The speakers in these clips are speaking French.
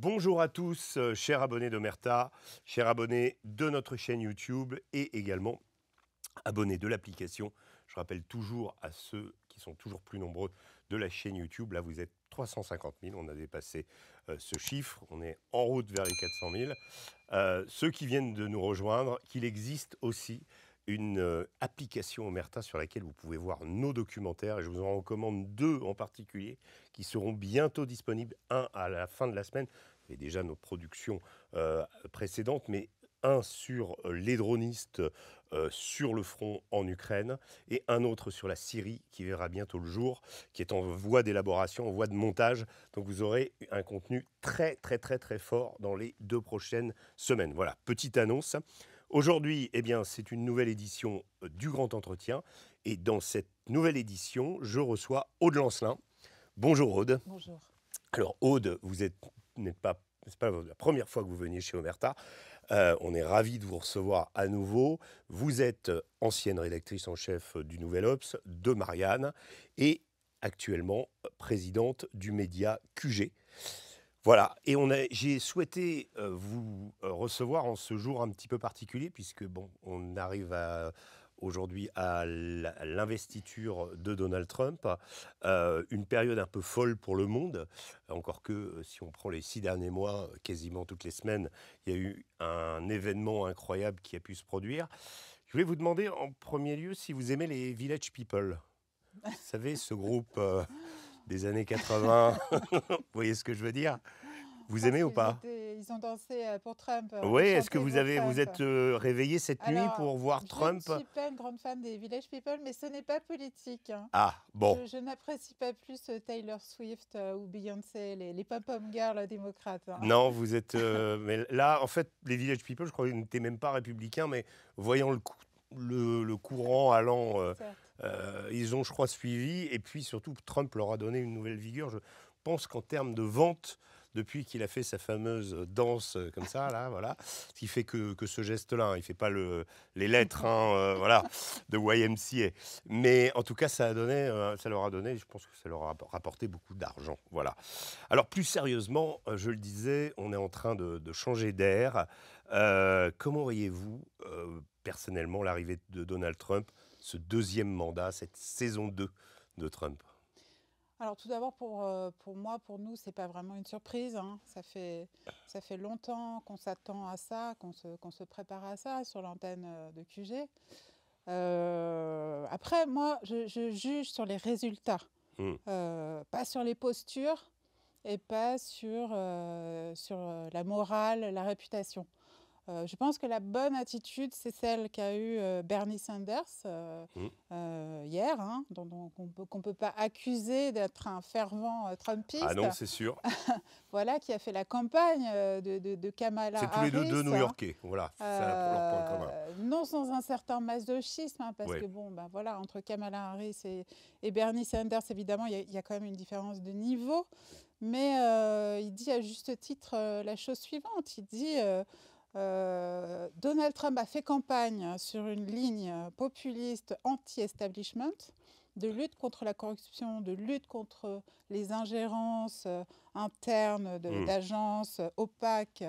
Bonjour à tous, chers abonnés d'Omerta, chers abonnés de notre chaîne YouTube et également abonnés de l'application. Je rappelle toujours à ceux qui sont toujours plus nombreux de la chaîne YouTube, là vous êtes 350 000, on a dépassé ce chiffre, on est en route vers les 400 000. Ceux qui viennent de nous rejoindre, qu'il existe aussi une application Omerta sur laquelle vous pouvez voir nos documentaires et je vous en recommande deux en particulier qui seront bientôt disponibles, un à la fin de la semaine, et déjà nos productions précédentes, mais un sur les dronistes sur le front en Ukraine et un autre sur la Syrie qui verra bientôt le jour, qui est en voie d'élaboration, en voie de montage. Donc vous aurez un contenu très fort dans les 2 prochaines semaines. Voilà, petite annonce. Aujourd'hui, eh bien, c'est une nouvelle édition du Grand Entretien et dans cette nouvelle édition, je reçois Aude Lancelin. Bonjour Aude. Bonjour. Alors Aude, c'est pas la première fois que vous veniez chez Omerta. On est ravis de vous recevoir à nouveau. Vous êtes ancienne rédactrice en chef du Nouvel Obs, de Marianne, et actuellement présidente du média QG. Voilà, et j'ai souhaité vous recevoir en ce jour un petit peu particulier, puisque bon, on arrive aujourd'hui à l'investiture de Donald Trump, une période un peu folle pour le monde, encore que si on prend les 6 derniers mois, quasiment toutes les semaines, il y a eu un événement incroyable qui a pu se produire. Je voulais vous demander en premier lieu si vous aimez les Village People. Vous savez, ce groupe des années 80, vous voyez ce que je veux dire? Vous aimez ou pas? Ils ont dansé pour Trump. Oui, est-ce que vous êtes réveillé cette nuit pour voir Trump? Je ne suis pas une grande fan des Village People, mais ce n'est pas politique. Hein. Ah, bon. Je n'apprécie pas plus Taylor Swift ou Beyoncé, les pom-pom girls démocrates. Hein. Non, vous êtes... mais là, en fait, les Village People, je crois qu'ils n'étaient même pas républicains, mais voyant le courant allant... ils ont, je crois, suivi. Et puis, surtout, Trump leur a donné une nouvelle vigueur. Je pense qu'en termes de vente... Depuis qu'il a fait sa fameuse danse comme ça, là, voilà, ce qui fait que ce geste-là, hein, il ne fait pas les lettres voilà, de YMCA. Mais en tout cas, ça leur a donné, je pense que ça leur a rapporté beaucoup d'argent. Voilà. Alors, plus sérieusement, je le disais, on est en train de changer d'air. Comment voyez-vous, personnellement, l'arrivée de Donald Trump, ce deuxième mandat, cette saison 2 de Trump ? Alors tout d'abord, pour moi, pour nous, c'est pas vraiment une surprise. Hein. Ça fait longtemps qu'on s'attend à ça, qu'on se prépare à ça sur l'antenne de QG. Après, moi, je juge sur les résultats, pas sur les postures et pas sur la morale, la réputation. Je pense que la bonne attitude, c'est celle qu'a eue Bernie Sanders hier, hein, qu'on ne peut pas accuser d'être un fervent trumpiste. Ah non, c'est sûr. Voilà, qui a fait la campagne de Kamala Harris. C'est tous les deux New-Yorkais, voilà, c'est ça leur point commun. Non sans un certain masochisme, hein, parce que bon, ben voilà, entre Kamala Harris et Bernie Sanders, évidemment, il y a quand même une différence de niveau. Mais il dit à juste titre la chose suivante, il dit... Donald Trump a fait campagne sur une ligne populiste anti-establishment, de lutte contre la corruption, de lutte contre les ingérences internes d'agences opaques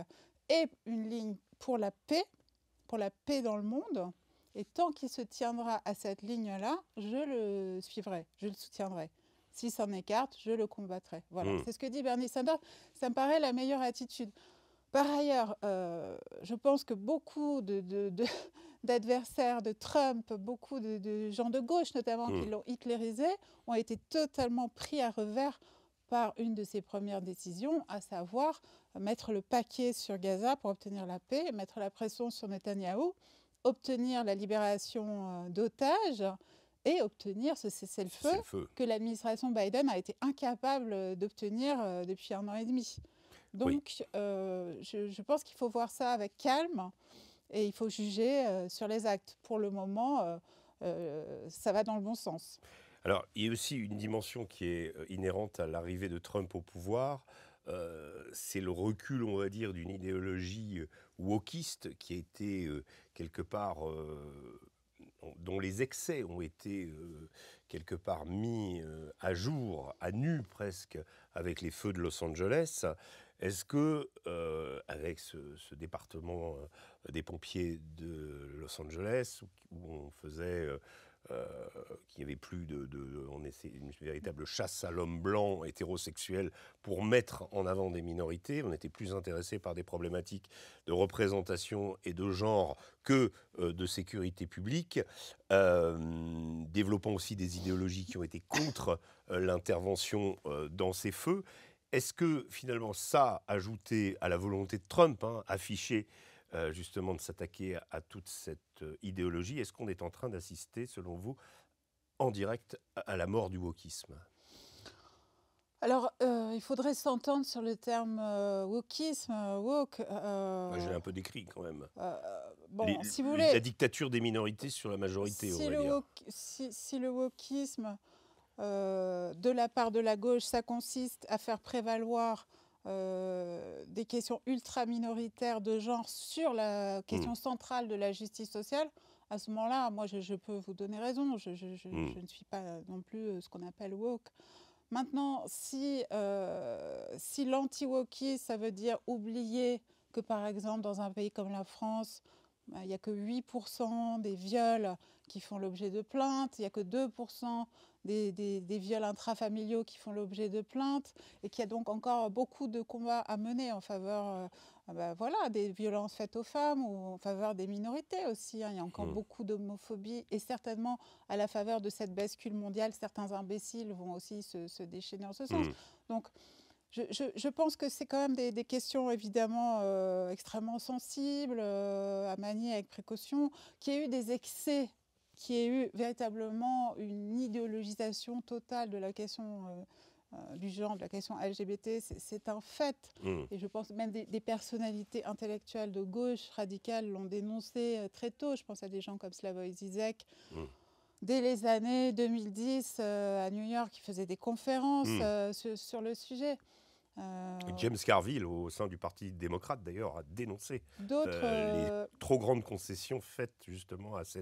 et une ligne pour la paix dans le monde. Et tant qu'il se tiendra à cette ligne-là, je le suivrai, je le soutiendrai. S'il s'en écarte, je le combattrai. Voilà, c'est ce que dit Bernie Sanders. Ça me paraît la meilleure attitude. Par ailleurs, je pense que beaucoup d'adversaires de Trump, beaucoup de gens de gauche notamment qui l'ont hitlérisé, ont été totalement pris à revers par une de ses premières décisions, à savoir mettre le paquet sur Gaza pour obtenir la paix, mettre la pression sur Netanyahou, obtenir la libération d'otages et obtenir ce cessez-le-feu que l'administration Biden a été incapable d'obtenir depuis 1 an et demi. Donc, je pense qu'il faut voir ça avec calme et il faut juger sur les actes. Pour le moment, ça va dans le bon sens. Alors, il y a aussi une dimension qui est inhérente à l'arrivée de Trump au pouvoir. C'est le recul, on va dire, d'une idéologie wokiste qui a été quelque part, dont les excès ont été quelque part mis à jour, à nu presque, avec les feux de Los Angeles. Est-ce que, avec ce département des pompiers de Los Angeles, où on faisait qu'il n'y avait plus on essayait une véritable chasse à l'homme blanc hétérosexuel pour mettre en avant des minorités. On était plus intéressé par des problématiques de représentation et de genre que de sécurité publique, développant aussi des idéologies qui ont été contre l'intervention dans ces feux. Est-ce que finalement ça, ajouté à la volonté de Trump, affichée justement de s'attaquer à toute cette idéologie, est-ce qu'on est en train d'assister, selon vous, en direct à la mort du wokisme? Alors, il faudrait s'entendre sur le terme wokisme, woke. Je l'ai un peu décrit quand même. Bon, si vous La voulez, dictature des minorités sur la majorité, on va dire. si le wokisme de la part de la gauche, ça consiste à faire prévaloir des questions ultra minoritaires de genre sur la question centrale de la justice sociale, à ce moment-là, moi, je peux vous donner raison. Je ne suis pas non plus ce qu'on appelle woke. Maintenant, si l'anti-wokisme, ça veut dire oublier que, par exemple, dans un pays comme la France, il n'y a que 8% des viols qui font l'objet de plaintes, il n'y a que 2% des viols intrafamiliaux qui font l'objet de plaintes, et qu'il y a donc encore beaucoup de combats à mener en faveur des violences faites aux femmes ou en faveur des minorités aussi. Il y a encore beaucoup d'homophobie, et certainement à la faveur de cette bascule mondiale, certains imbéciles vont aussi se déchaîner en ce sens. Donc, je pense que c'est quand même des questions évidemment extrêmement sensibles, à manier avec précaution, qu'il y ait eu des excès, qu'il y ait eu véritablement une idéologisation totale de la question du genre, de la question LGBT, c'est un fait. Et je pense même des personnalités intellectuelles de gauche radicales l'ont dénoncé très tôt. Je pense à des gens comme Slavoj Žižek. Dès les années 2010, à New York, qui faisaient des conférences sur le sujet. James Carville, au sein du Parti démocrate d'ailleurs, a dénoncé les trop grandes concessions faites justement à ce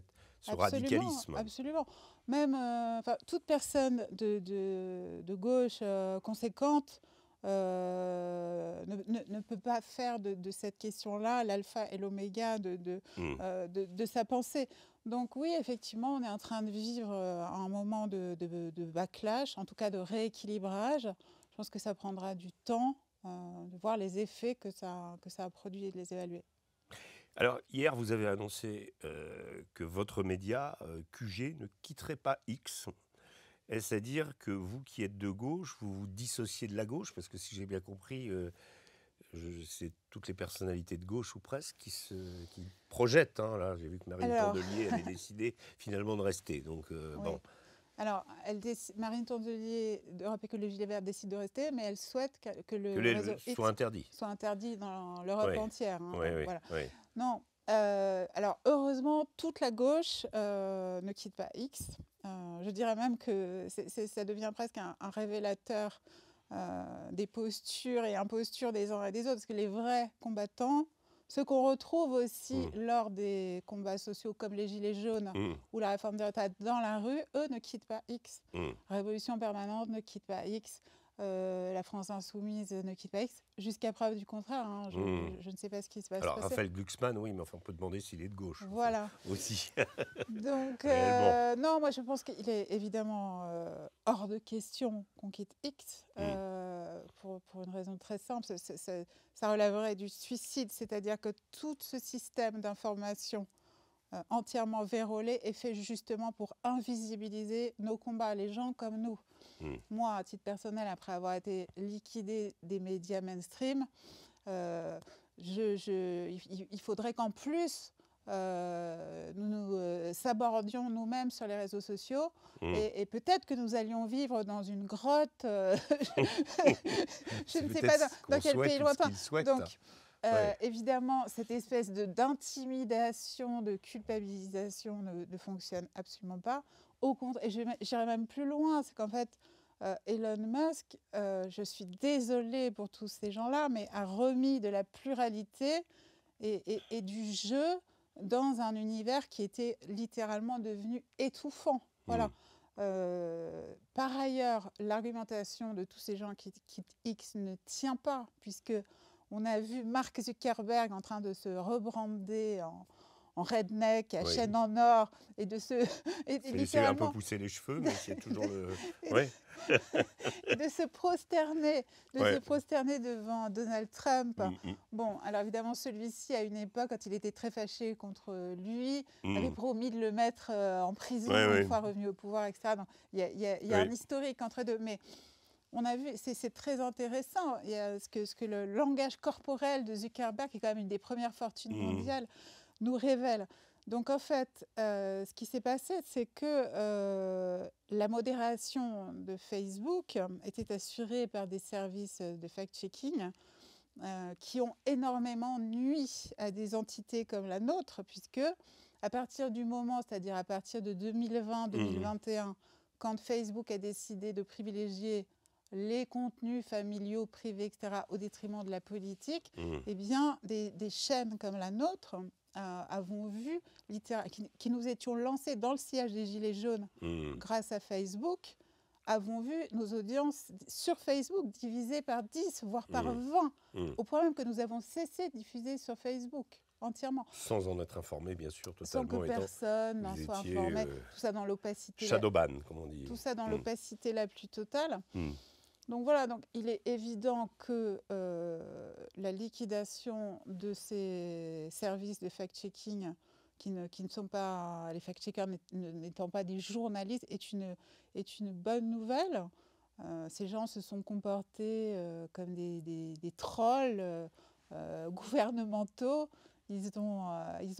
radicalisme. Absolument. Même toute personne de gauche conséquente ne peut pas faire de cette question-là l'alpha et l'oméga de sa pensée. Donc oui, effectivement, on est en train de vivre un moment de backlash, en tout cas de rééquilibrage. Je pense que ça prendra du temps de voir les effets que ça a produit et de les évaluer. Alors, hier, vous avez annoncé que votre média, QG, ne quitterait pas X. Est-ce à dire que vous qui êtes de gauche, vous vous dissociez de la gauche? Parce que si j'ai bien compris, c'est toutes les personnalités de gauche ou presque qui projettent. Là, j'ai vu que Marine Tondelier avait décidé finalement de rester. Donc, bon. Alors, Marine Tondelier d'Europe Écologie Les Verts décide de rester, mais elle souhaite que le réseau X soit interdit dans l'Europe entière. Voilà. Non. Alors, heureusement, toute la gauche ne quitte pas X. Je dirais même que ça devient presque un révélateur des postures et impostures des uns et des autres, parce que les vrais combattants, ceux qu'on retrouve aussi lors des combats sociaux comme les Gilets jaunes ou la réforme des retraites dans la rue, eux ne quittent pas X. Révolution permanente ne quitte pas X. La France insoumise ne quitte pas X, jusqu'à preuve du contraire. Je ne sais pas ce qui se passe. Alors, Raphaël Glucksmann, oui, mais enfin, on peut demander s'il est de gauche. Voilà. Aussi. Donc, non, moi je pense qu'il est évidemment hors de question qu'on quitte X, pour une raison très simple. Ça relèverait du suicide, c'est-à-dire que tout ce système d'information entièrement vérolé est fait justement pour invisibiliser nos combats, les gens comme nous. Moi, à titre personnel, après avoir été liquidée des médias mainstream, il faudrait qu'en plus nous nous sabordions nous-mêmes sur les réseaux sociaux et peut-être que nous allions vivre dans une grotte, je ne sais pas dans quel pays lointain. Donc, évidemment, cette espèce d'intimidation, de culpabilisation ne fonctionne absolument pas. Au contraire, et j'irai même plus loin, c'est qu'en fait, Elon Musk, je suis désolée pour tous ces gens-là, mais a remis de la pluralité et du jeu dans un univers qui était littéralement devenu étouffant. Voilà. Par ailleurs, l'argumentation de tous ces gens qui quittent X ne tient pas, puisque on a vu Mark Zuckerberg en train de se rebrander en redneck, à chaîne en or, et de se... C'est un peu pousser les cheveux, mais c'est toujours le... de se prosterner, devant Donald Trump. Bon, alors évidemment, celui-ci, à une époque, quand il était très fâché contre lui, avait promis de le mettre en prison une fois revenu au pouvoir, etc. Donc, il y a un historique entre deux, mais... On a vu, c'est très intéressant, ce que le langage corporel de Zuckerberg, qui est quand même une des premières fortunes mondiales, nous révèle. Donc en fait, ce qui s'est passé, c'est que la modération de Facebook était assurée par des services de fact-checking qui ont énormément nui à des entités comme la nôtre, puisque à partir du moment, c'est-à-dire à partir de 2020-2021, quand Facebook a décidé de privilégier les contenus familiaux, privés, etc., au détriment de la politique, eh bien, des chaînes comme la nôtre avons vu, qui nous étions lancés dans le sillage des Gilets jaunes grâce à Facebook, avons vu nos audiences sur Facebook divisées par 10, voire par 20, au point même que nous avons cessé de diffuser sur Facebook. Entièrement. Sans en être informé, bien sûr, totalement. Sans que personne n'en soit informé. Tout ça dans l'opacité. Shadowban, comme on dit. Tout ça dans l'opacité la plus totale. Donc voilà, donc il est évident que la liquidation de ces services de fact-checking, qui ne sont pas, les fact-checkers n'étant pas des journalistes, est une bonne nouvelle. Ces gens se sont comportés comme des trolls gouvernementaux. Ils ont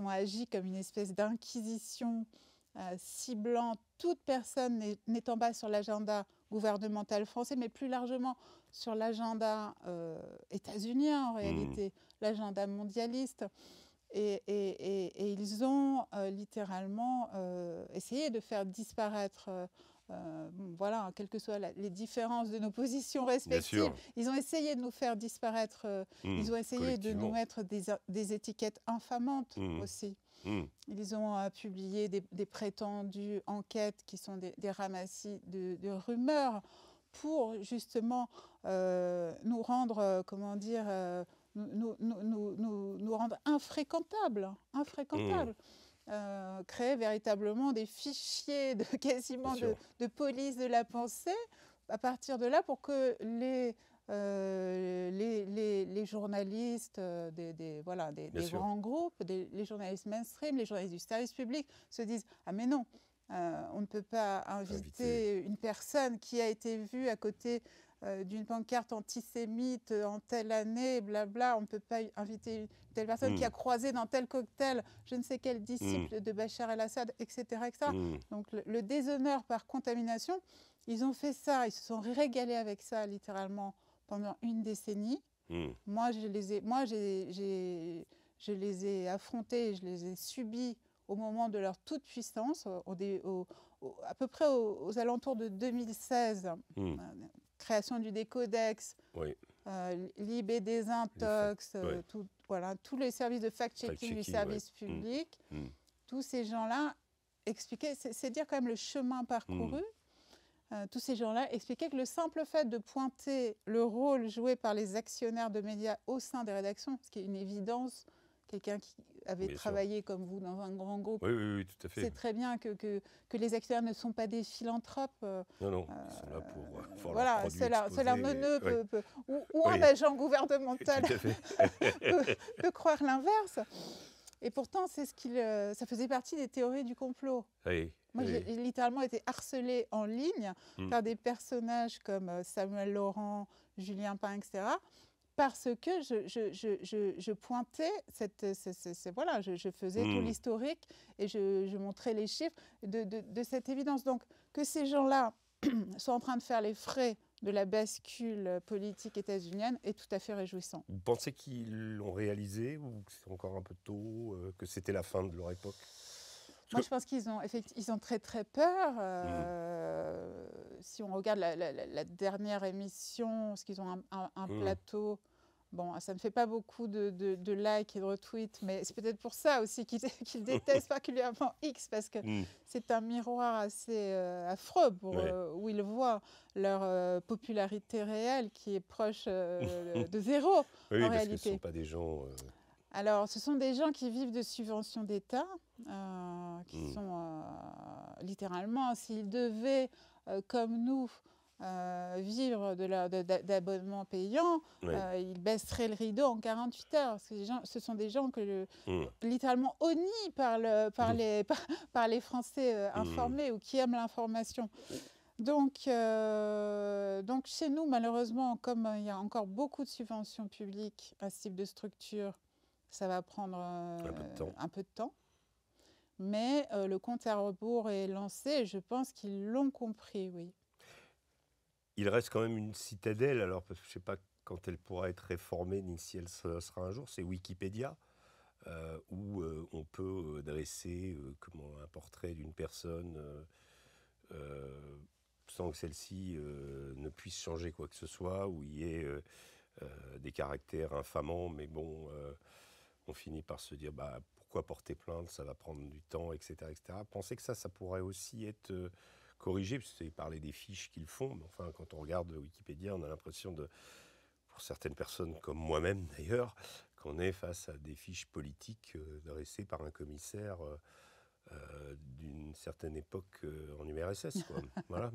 agi comme une espèce d'inquisition ciblant toute personne n'étant pas sur l'agenda gouvernemental français, mais plus largement sur l'agenda états-unien, en réalité, l'agenda mondialiste. Et ils ont littéralement essayé de faire disparaître, voilà, quelles que soient les différences de nos positions respectives, ils ont essayé de nous faire disparaître, ils ont essayé de nous mettre des étiquettes infamantes aussi. Ils ont publié des prétendues enquêtes qui sont des ramassis de rumeurs pour justement nous rendre, comment dire, nous rendre infréquentables. Créer véritablement des fichiers quasiment de police de la pensée à partir de là pour que les journalistes des grands groupes, les journalistes mainstream, les journalistes du service public se disent « Ah mais non, on ne peut pas inviter une personne qui a été vue à côté d'une pancarte antisémite en telle année, blabla, on ne peut pas inviter une telle personne qui a croisé dans tel cocktail je ne sais quel disciple de Bachar el-Assad, etc. etc. » Donc le déshonneur par contamination, ils ont fait ça, ils se sont régalés avec ça littéralement pendant une décennie. Moi, je les ai affrontés, je les ai subis au moment de leur toute puissance, à peu près aux alentours de 2016. Création du Décodex, Libé des Intox, tous les services de fact-checking du service public. Tous ces gens-là expliquaient, c'est dire quand même le chemin parcouru. Tous ces gens-là expliquaient que le simple fait de pointer le rôle joué par les actionnaires de médias au sein des rédactions, ce qui est une évidence, quelqu'un qui avait travaillé comme vous dans un grand groupe, oui, tout à fait. C'est très bien que les actionnaires ne sont pas des philanthropes. Non, ils sont là pour voilà, cela neuneux ou un agent gouvernemental peut croire l'inverse. Et pourtant, c'est ça faisait partie des théories du complot. Moi, j'ai littéralement été harcelée en ligne par des personnages comme Samuel Laurent, Julien Pain, etc., parce que je pointais, voilà, je faisais tout l'historique et je montrais les chiffres de cette évidence. Donc, que ces gens-là sont en train de faire les frais de la bascule politique états-unienne est tout à fait réjouissant. Vous pensez qu'ils l'ont réalisé ou que c'est encore un peu tôt, que c'était la fin de leur époque? Moi, je pense qu'ils ont, ils ont très très peur. Si on regarde la dernière émission, parce qu'ils ont un plateau, bon, ça ne fait pas beaucoup de likes et de retweets, mais c'est peut-être pour ça aussi qu'ils détestent particulièrement X, parce que c'est un miroir assez affreux où ils voient leur popularité réelle qui est proche de zéro, en réalité. Parce que ce ne sont pas des gens... Alors, ce sont des gens qui vivent de subventions d'État, qui sont littéralement, s'ils devaient, comme nous, vivre d'abonnements payants, ils baisseraient le rideau en 48 heures. Parce que ce sont des gens littéralement honnis par les Français informés ou qui aiment l'information. Donc, chez nous, malheureusement, comme il y a encore beaucoup de subventions publiques à ce type de structure, ça va prendre un peu de temps. Mais le compte à rebours est lancé et je pense qu'ils l'ont compris, oui. Il reste quand même une citadelle, alors je ne sais pas quand elle pourra être réformée ni si elle sera un jour, c'est Wikipédia, où on peut dresser un portrait d'une personne sans que celle-ci ne puisse changer quoi que ce soit, où il y ait des caractères infamants, mais bon... on finit par se dire pourquoi porter plainte, ça va prendre du temps, etc. etc. Pensez que ça pourrait aussi être corrigé, parce que vous parlé des fiches qu'ils font, mais enfin, quand on regarde Wikipédia, on a l'impression, pour certaines personnes comme moi-même d'ailleurs, qu'on est face à des fiches politiques dressées par un commissaire d'une certaine époque en URSS. Quoi. Voilà.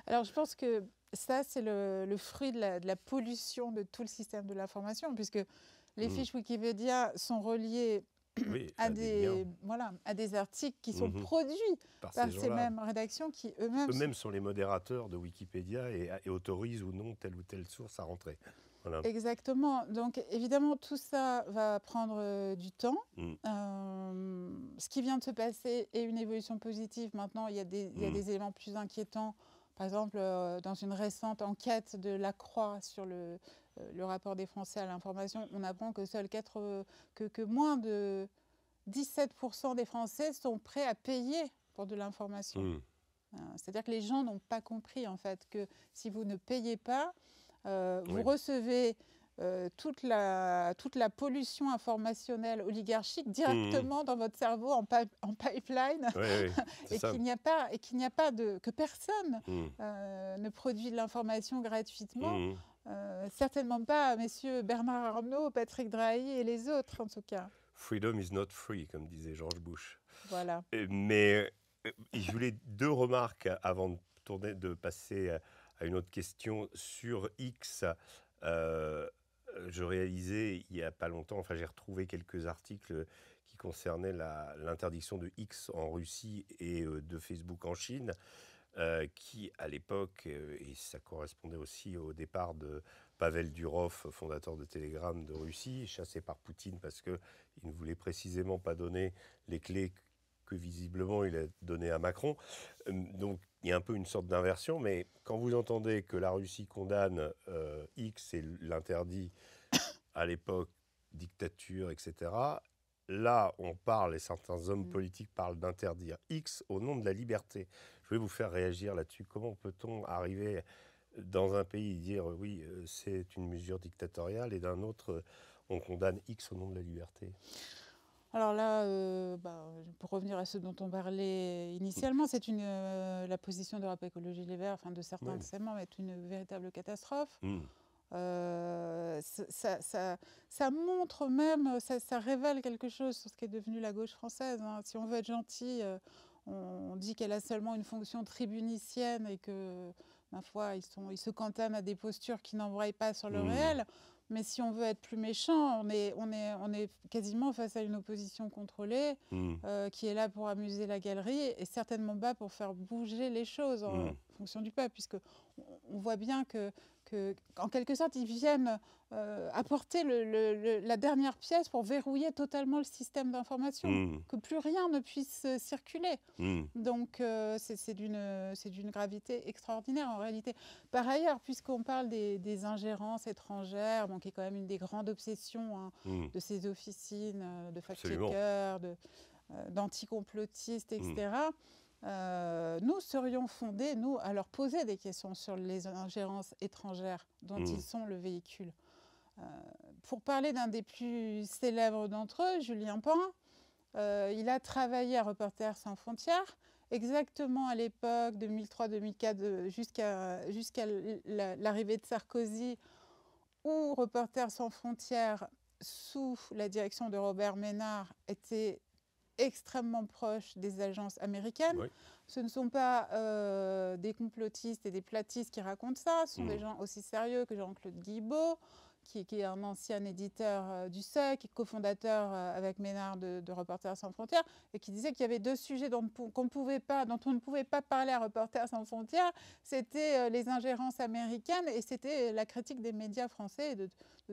Alors je pense que ça, c'est le fruit de la pollution de tout le système de l'information, puisque les fiches Wikipédia sont reliées à des articles qui sont produits par ces mêmes rédactions qui eux-mêmes sont les modérateurs de Wikipédia et autorisent ou non telle ou telle source à rentrer. Voilà. Exactement. Donc évidemment, tout ça va prendre du temps. Ce qui vient de se passer est une évolution positive. Maintenant, il y a des éléments plus inquiétants. Par exemple, dans une récente enquête de La Croix sur le rapport des Français à l'information, on apprend que moins de 17% des Français sont prêts à payer pour de l'information. C'est-à-dire que les gens n'ont pas compris en fait que si vous ne payez pas, vous recevez toute la pollution informationnelle oligarchique directement dans votre cerveau en pipeline, et qu'il n'y a pas que personne ne produit de l'information gratuitement. Certainement pas messieurs Bernard Arnault, Patrick Drahi et les autres en tout cas. Freedom is not free, comme disait George Bush. Voilà. Mais je voulais deux remarques avant de passer à une autre question sur X. Je réalisais il n'y a pas longtemps, enfin j'ai retrouvé quelques articles qui concernaient l'interdiction de X en Russie et de Facebook en Chine, qui à l'époque, et ça correspondait aussi au départ de Pavel Durov, fondateur de Telegram de Russie, chassé par Poutine parce qu'il ne voulait précisément pas donner les clés que visiblement il a donné à Macron. Donc il y a un peu une sorte d'inversion, mais quand vous entendez que la Russie condamne X et l'interdit à l'époque, dictature, etc., là on parle, et certains hommes politiques parlent d'interdire X au nom de la liberté. Je vais vous faire réagir là-dessus. Comment peut-on arriver dans un pays et dire oui, c'est une mesure dictatoriale, et d'un autre, on condamne X au nom de la liberté? Alors là, pour revenir à ce dont on parlait initialement, c'est la position d'Europe Écologie Les Verts, enfin de certains de ses membres, est une véritable catastrophe. Ça montre même, ça révèle quelque chose sur ce qui est devenu la gauche française. Hein. Si on veut être gentil, on dit qu'elle a seulement une fonction tribunicienne et que, ma foi, ils se cantonnent à des postures qui n'embrayent pas sur le réel. Mais si on veut être plus méchant, on est quasiment face à une opposition contrôlée qui est là pour amuser la galerie et certainement pas pour faire bouger les choses en fonction du peuple, puisque on voit bien que en quelque sorte, ils viennent apporter la dernière pièce pour verrouiller totalement le système d'information, que plus rien ne puisse circuler. Donc, c'est d'une gravité extraordinaire en réalité. Par ailleurs, puisqu'on parle des ingérences étrangères, bon, qui est quand même une des grandes obsessions hein, de ces officines de fact-checkers, d'anticomplotistes, etc., nous serions fondés, nous, à leur poser des questions sur les ingérences étrangères dont ils sont le véhicule. Pour parler d'un des plus célèbres d'entre eux, Julien Pan, il a travaillé à Reporters sans frontières, exactement à l'époque 2003-2004, jusqu'à l'arrivée de Sarkozy, où Reporters sans frontières, sous la direction de Robert Ménard, était extrêmement proche des agences américaines. Oui. Ce ne sont pas des complotistes et des platistes qui racontent ça, ce sont des gens aussi sérieux que Jean-Claude Guibaud, qui est un ancien éditeur du Seuil, qui est cofondateur avec Ménard de Reporters sans frontières, et qui disait qu'il y avait deux sujets dont on ne pouvait pas parler à Reporters sans frontières. C'était les ingérences américaines et c'était la critique des médias français et de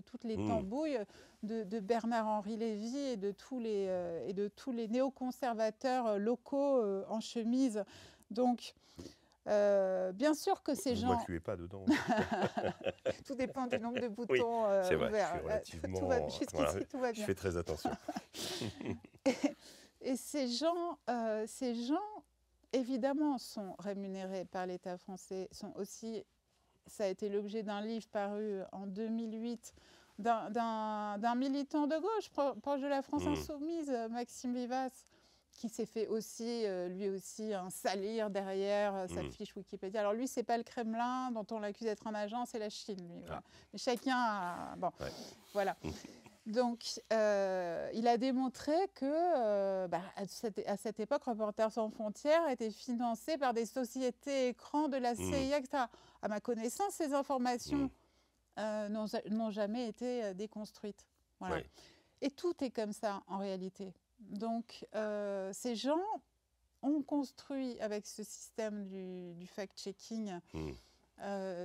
toutes les tambouilles de Bernard-Henri Lévy et de tous les néoconservateurs locaux en chemise. Donc, bien sûr que ces gens... Ne m'incluez pas dedans. Tout dépend du nombre de boutons c'est vrai, ouverts. je suis relativement... Jusqu'ici, tout va bien. Je fais très attention. et ces gens, évidemment, sont rémunérés par l'État français, sont aussi... Ça a été l'objet d'un livre paru en 2008 d'un militant de gauche proche de la France insoumise, Maxime Vivas, qui s'est fait aussi, lui aussi, salir derrière sa fiche Wikipédia. Alors lui, c'est pas le Kremlin dont on l'accuse d'être un agent, c'est la Chine, lui. Voilà. Mais chacun a... Bon, voilà. Donc, il a démontré que, à cette époque, Reporters sans frontières était financé par des sociétés écrans de la CIA, etc. À ma connaissance, ces informations n'ont jamais été déconstruites. Voilà. Ouais. Et tout est comme ça, en réalité. Donc, ces gens ont construit, avec ce système du fact-checking,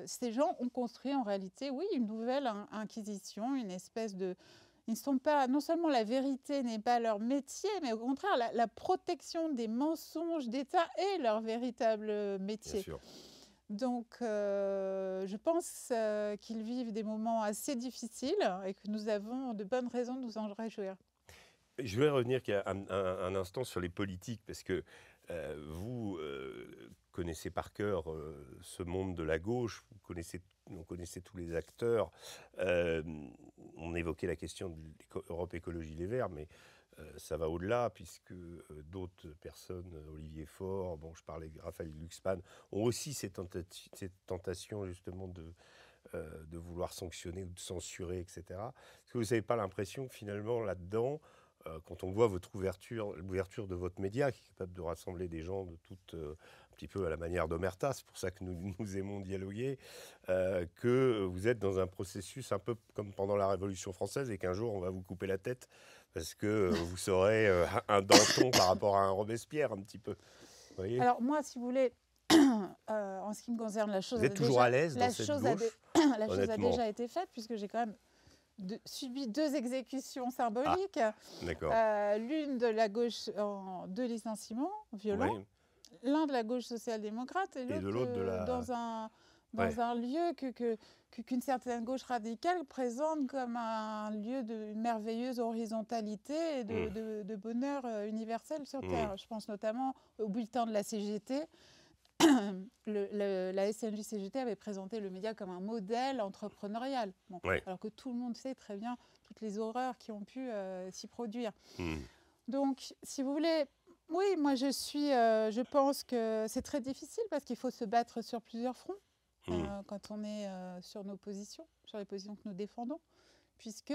ces gens ont construit en réalité, oui, une nouvelle inquisition, une espèce de... Ils ne sont pas... Non seulement la vérité n'est pas leur métier, mais au contraire, la protection des mensonges d'État est leur véritable métier. Bien sûr. Donc, je pense qu'ils vivent des moments assez difficiles et que nous avons de bonnes raisons de nous en réjouir. Je vais revenir un instant sur les politiques, parce que vous connaissez par cœur ce monde de la gauche, on connaissait tous les acteurs. On évoquait la question de l'Europe Écologie Les Verts, mais ça va au-delà, puisque d'autres personnes, Olivier Faure, bon, je parlais de Raphaël Glucksmann, ont aussi cette tentation justement de vouloir sanctionner ou de censurer, etc. Est-ce que vous n'avez pas l'impression que finalement, là-dedans, quand on voit l'ouverture de votre média, qui est capable de rassembler des gens de toutes, un petit peu à la manière d'Omerta, c'est pour ça que nous aimons dialoguer, que vous êtes dans un processus un peu comme pendant la Révolution française et qu'un jour on va vous couper la tête parce que vous serez un Danton par rapport à un Robespierre un petit peu. Vous voyez ? Alors moi, si vous voulez, en ce qui me concerne, la chose... Vous êtes toujours à l'aise dans cette gauche ? La chose a déjà été faite puisque j'ai quand même subi 2 exécutions symboliques. D'accord. L'une de la gauche de licenciement violent, oui. L'un de la gauche social-démocrate et l'autre dans un lieu qu'une certaine gauche radicale présente comme un lieu d'une merveilleuse horizontalité et de bonheur universel sur Terre. Je pense notamment au bulletin de la CGT. La SNJ-CGT avait présenté le média comme un modèle entrepreneurial, bon, alors que tout le monde sait très bien toutes les horreurs qui ont pu s'y produire. Donc, si vous voulez, oui, moi je pense que c'est très difficile parce qu'il faut se battre sur plusieurs fronts quand on est sur nos positions, sur les positions que nous défendons. Puisque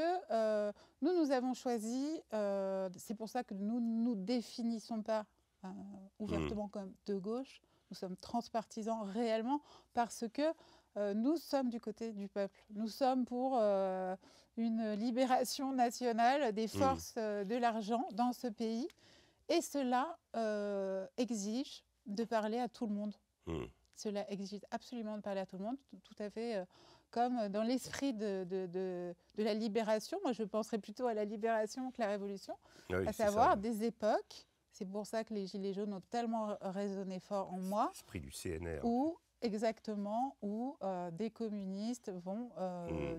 nous avons choisi, c'est pour ça que nous ne nous définissons pas ouvertement comme de gauche. Nous sommes transpartisans réellement parce que nous sommes du côté du peuple. Nous sommes pour une libération nationale des forces de l'argent dans ce pays. Et cela exige de parler à tout le monde. Cela exige absolument de parler à tout le monde, tout à fait comme dans l'esprit de la libération. Moi, je penserais plutôt à la libération que la révolution, Oui, à c'est ça, savoir des époques. C'est pour ça que les Gilets jaunes ont tellement résonné fort en moi, l'esprit du CNR. où exactement où des communistes vont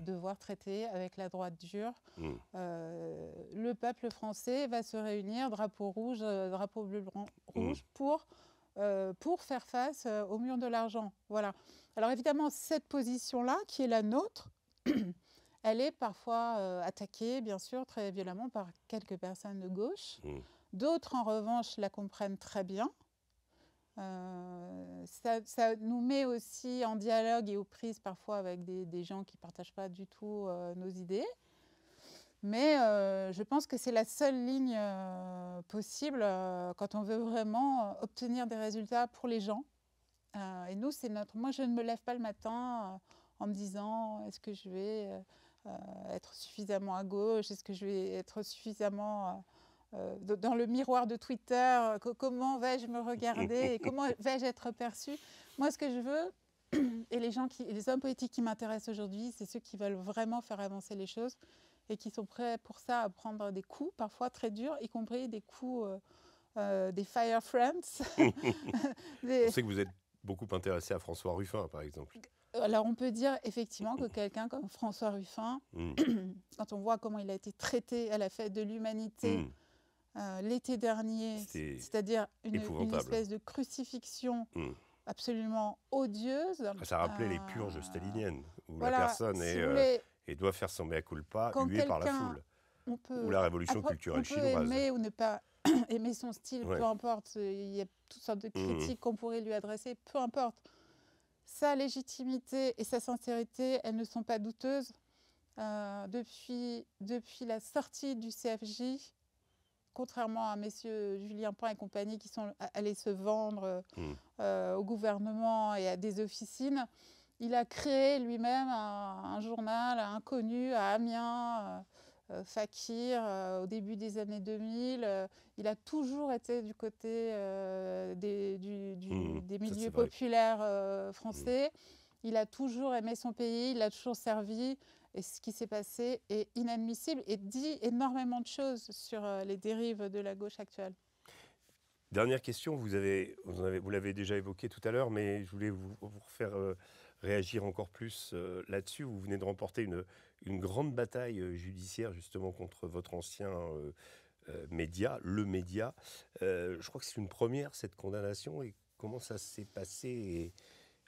devoir traiter avec la droite dure. Le peuple français va se réunir, drapeau rouge, drapeau bleu, blanc, rouge, pour faire face au mur de l'argent. Voilà. Alors évidemment, cette position-là, qui est la nôtre, elle est parfois attaquée, bien sûr, très violemment par quelques personnes de gauche. D'autres, en revanche, la comprennent très bien. Ça nous met aussi en dialogue et aux prises parfois avec des gens qui ne partagent pas du tout nos idées. Mais je pense que c'est la seule ligne possible quand on veut vraiment obtenir des résultats pour les gens. Et nous, c'est notre... Moi, je ne me lève pas le matin en me disant est-ce que je vais être suffisamment à gauche, est-ce que je vais être suffisamment dans le miroir de Twitter, comment vais-je me regarder et comment vais-je être perçue. Moi, ce que je veux, et les hommes politiques qui m'intéressent aujourd'hui, c'est ceux qui veulent vraiment faire avancer les choses et qui sont prêts pour ça à prendre des coups, parfois très durs, y compris des coups des Fire Friends. On sait que vous êtes beaucoup intéressé à François Ruffin, par exemple. Alors, on peut dire effectivement que quelqu'un comme François Ruffin, quand on voit comment il a été traité à la fête de l'humanité l'été dernier, c'est-à-dire une espèce de crucifixion absolument odieuse. Ça rappelait les purges staliniennes, où la personne et doit faire son mea culpa, huée par la foule. Ou la révolution culturelle chinoise. On peut aimer ou ne pas aimer son style, peu importe. Il y a toutes sortes de critiques qu'on pourrait lui adresser, peu importe. Sa légitimité et sa sincérité, elles ne sont pas douteuses. Depuis la sortie du CFJ, contrairement à messieurs Julien Pain et compagnie qui sont allés se vendre au gouvernement et à des officines, il a créé lui-même un journal inconnu à Amiens, Fakir, au début des années 2000. Il a toujours été du côté des milieux populaires français. Il a toujours aimé son pays, il a toujours servi. Et ce qui s'est passé est inadmissible et dit énormément de choses sur les dérives de la gauche actuelle. Dernière question, vous l'avez déjà évoqué tout à l'heure, mais je voulais vous faire réagir encore plus là-dessus. Vous venez de remporter une grande bataille judiciaire justement contre votre ancien média, le média. Je crois que c'est une première, cette condamnation. Et comment ça s'est passé et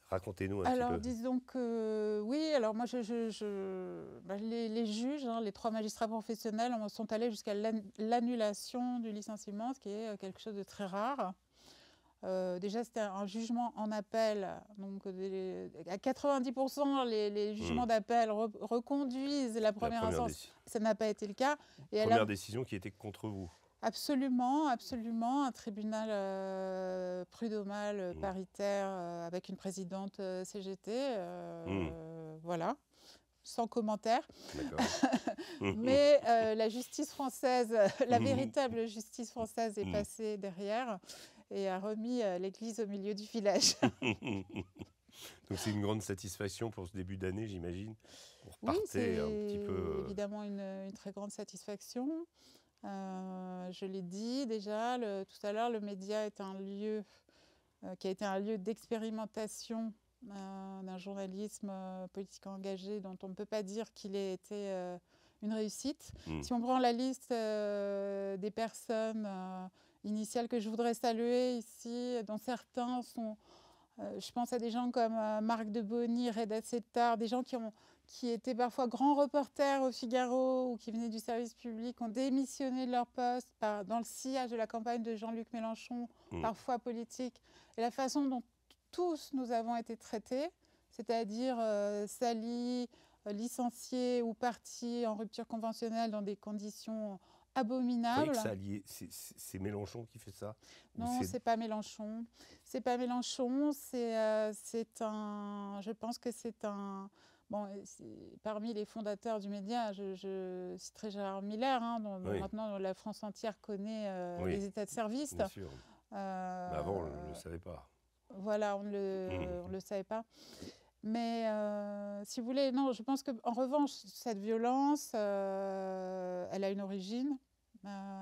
racontez-nous un petit peu. Alors, disons que oui, alors moi, les juges, les 3 magistrats professionnels sont allés jusqu'à l'annulation du licenciement, ce qui est quelque chose de très rare. Déjà, c'était un jugement en appel. Donc, à 90%, les jugements d'appel reconduisent la première instance. Ça n'a pas été le cas. Et première décision qui était contre vous. Absolument, absolument. Un tribunal prud'homal paritaire avec une présidente CGT. Voilà, sans commentaire. Mais la justice française, la véritable justice française est passée derrière et a remis l'église au milieu du village. Donc c'est une grande satisfaction pour ce début d'année, j'imagine. Oui, c'est évidemment une très grande satisfaction. Je l'ai dit déjà tout à l'heure, le média est un lieu qui a été un lieu d'expérimentation d'un journalisme politique engagé dont on ne peut pas dire qu'il ait été une réussite. Si on prend la liste des personnes initiales que je voudrais saluer ici, dont certains sont... je pense à des gens comme Marc de Bonny, Reda Settar, des gens qui étaient parfois grands reporters au Figaro ou qui venaient du service public, ont démissionné de leur poste dans le sillage de la campagne de Jean-Luc Mélenchon, parfois politique. Et la façon dont tous nous avons été traités, c'est-à-dire salis, licenciés ou partis en rupture conventionnelle dans des conditions abominable. C'est Mélenchon qui fait ça? Non, c'est pas Mélenchon. C'est pas Mélenchon. C'est un. Je pense que c'est un. Bon, parmi les fondateurs du média, je citerai Gérard Miller, dont maintenant la France entière connaît les états de service. Bien sûr. Mais avant, on ne le savait pas. Voilà, on ne le savait pas. Mais si vous voulez, non, je pense qu'en revanche, cette violence, elle a une origine.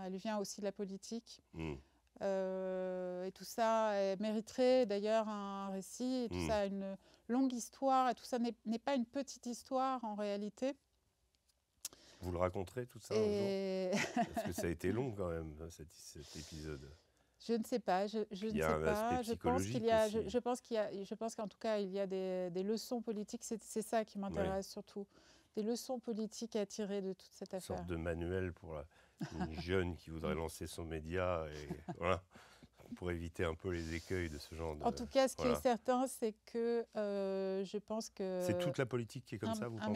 Elle vient aussi de la politique. Et tout ça mériterait d'ailleurs un récit. Et tout ça a une longue histoire. Et tout ça n'est pas une petite histoire en réalité. Vous le raconterez tout ça un jour? Parce que ça a été long quand même, cet épisode. Je ne sais pas, je ne sais pas. Je pense qu'en tout cas, il y a des leçons politiques. C'est ça qui m'intéresse surtout. Des leçons politiques à tirer de toute cette affaire. Une sorte de manuel pour une jeune qui voudrait lancer son média. Et voilà, pour éviter un peu les écueils de ce genre de... En tout cas, ce qui est certain, c'est que je pense que... C'est toute la politique qui est comme ça, vous pensez? Un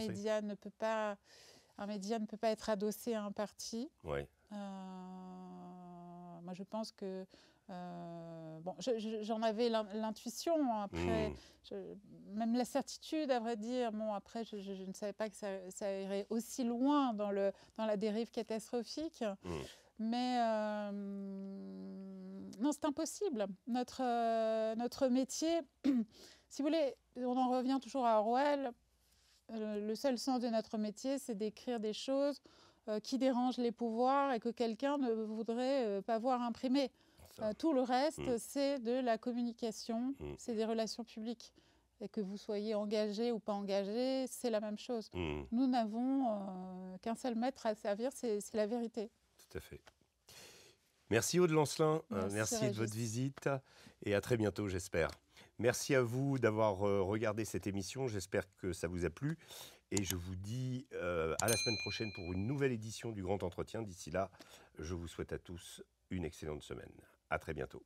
média ne peut pas être adossé à un parti. Ouais. Moi, je pense que... bon, j'en avais l'intuition. Après, même la certitude, à vrai dire. Bon, après, je ne savais pas que ça irait aussi loin dans la dérive catastrophique. Mais non, c'est impossible. Notre métier, si vous voulez, on en revient toujours à Orwell. Le seul sens de notre métier, c'est d'écrire des choses qui dérangent les pouvoirs et que quelqu'un ne voudrait pas voir imprimées. Tout le reste, c'est de la communication, c'est des relations publiques. Et que vous soyez engagé ou pas engagé, c'est la même chose. Nous n'avons qu'un seul maître à servir, c'est la vérité. Tout à fait. Merci Aude Lancelin, merci de votre visite et à très bientôt, j'espère. Merci à vous d'avoir regardé cette émission, j'espère que ça vous a plu. Et je vous dis à la semaine prochaine pour une nouvelle édition du Grand Entretien. D'ici là, je vous souhaite à tous une excellente semaine. À très bientôt.